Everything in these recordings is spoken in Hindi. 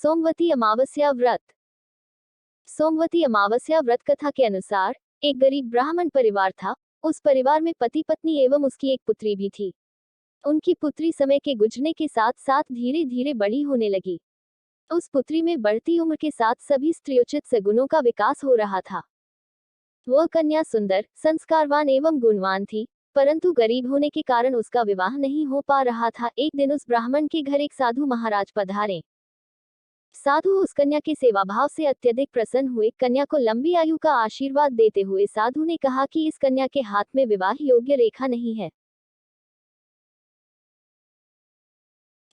सोमवती अमावस्या व्रत। सोमवती अमावस्या व्रत कथा के अनुसार एक गरीब ब्राह्मण परिवार था। उस परिवार में पति पत्नी एवं उसकी एक पुत्री भी थी। उनकी पुत्री समय के गुजरने के साथ साथ धीरे धीरे बड़ी होने लगी। उस पुत्री में बढ़ती उम्र के साथ सभी स्त्रियोचित सगुणों का विकास हो रहा था। वह कन्या सुंदर, संस्कारवान एवं गुणवान थी, परंतु गरीब होने के कारण उसका विवाह नहीं हो पा रहा था। एक दिन उस ब्राह्मण के घर एक साधु महाराज पधारे। साधु उस कन्या के सेवा भाव से अत्यधिक प्रसन्न हुए। कन्या को लंबी आयु का आशीर्वाद देते हुए साधु ने कहा कि इस कन्या के हाथ में विवाह योग्य रेखा नहीं है।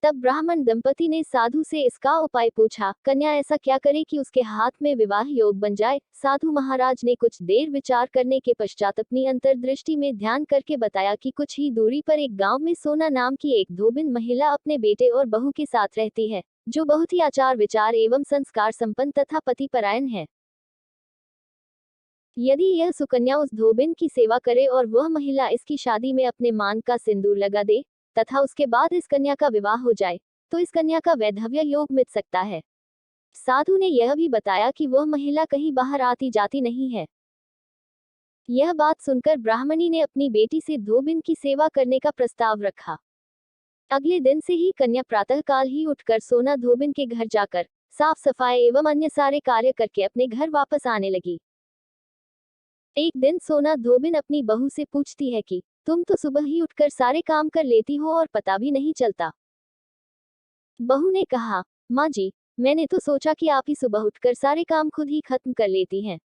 तब ब्राह्मण दंपति ने साधु से इसका उपाय पूछा। कन्या ऐसा क्या करे कि उसके हाथ में विवाह योग बन जाए? साधु महाराज ने कुछ देर विचार करने के पश्चात अपनी अंतर्दृष्टि में ध्यान करके बताया कि कुछ ही दूरी पर एक गांव में सोना नाम की एक धोबिन महिला अपने बेटे और बहू के साथ रहती है, जो बहुत ही आचार विचार एवं संस्कार संपन्न तथा पतिपरायण है। यदि यह सुकन्या उस धोबिन की सेवा करे और वह महिला इसकी शादी में अपने मांग का सिंदूर लगा दे तथा उसके बाद इस कन्या का विवाह हो जाए, तो इस कन्या का वैधव्य योग मिट सकता है। साधु ने यह भी बताया कि वह महिला कहीं बाहर आती जाती नहीं है। यह बात सुनकर ब्राह्मणी ने अपनी बेटी से धोबिन की सेवा करने का प्रस्ताव रखा। अगले दिन से ही कन्या प्रातःकाल ही उठकर सोना धोबिन के घर जाकर साफ सफाई एवं अन्य सारे कार्य करके अपने घर वापस आने लगी। एक दिन सोना धोबिन अपनी बहू से पूछती है कि तुम तो सुबह ही उठकर सारे काम कर लेती हो और पता भी नहीं चलता। बहू ने कहा, माँ जी, मैंने तो सोचा कि आप ही सुबह उठकर सारे काम खुद ही खत्म कर लेती हैं।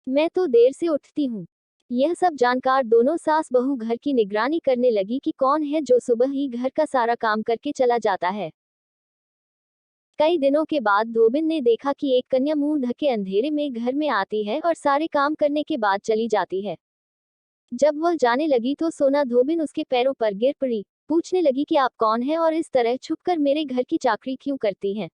मैं तो देर से उठती हूँ। यह सब जानकार दोनों सास बहू घर की निगरानी करने लगी कि कौन है जो सुबह ही घर का सारा काम करके चला जाता है। कई दिनों के बाद धोबिन ने देखा कि एक कन्या मुंह ढके अंधेरे में घर में आती है और सारे काम करने के बाद चली जाती है। जब वह जाने लगी तो सोना धोबिन उसके पैरों पर गिर पड़ी, पूछने लगी कि आप कौन हैं और इस तरह छुपकर मेरे घर की चाकरी क्यों करती हैं।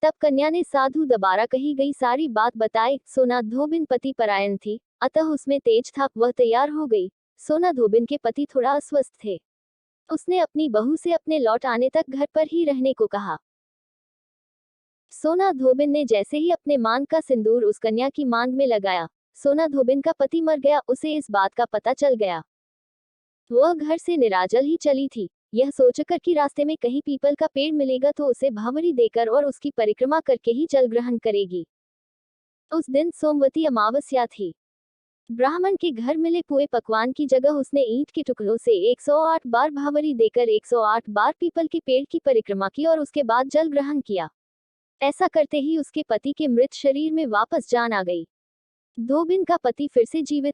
तब कन्या ने साधु दोबारा कही गई सारी बात बताई। सोना धोबिन पति परायण थी, अतः उसमें तेज था। वह तैयार हो गई। सोना धोबिन के पति थोड़ा अस्वस्थ थे। उसने अपनी बहू से अपने लौट आने तक घर पर ही रहने को कहा। सोना धोबिन ने जैसे ही अपने मांग का सिंदूर उस कन्या की मांग में लगाया, सोना धोबिन का पति मर गया। उसे इस बात का पता चल गया। वह घर से निराजल ही चली थी, यह सोचकर कि रास्ते में कहीं पीपल का पेड़ मिलेगा तो उसे भावरी देकर और उसकी परिक्रमा करके ही जल ग्रहण करेगी। उस दिन सोमवती अमावस्या थी। ब्राह्मण के घर मिले पुए पकवान की जगह उसने ईंट के टुकड़ों से 108 बार भावरी देकर 108 बार पीपल के पेड़ की परिक्रमा की और उसके बाद जल ग्रहण किया। ऐसा करते ही उसके पति के मृत शरीर में वापस जान आ गई। धोबिन का पति फिर से जीवित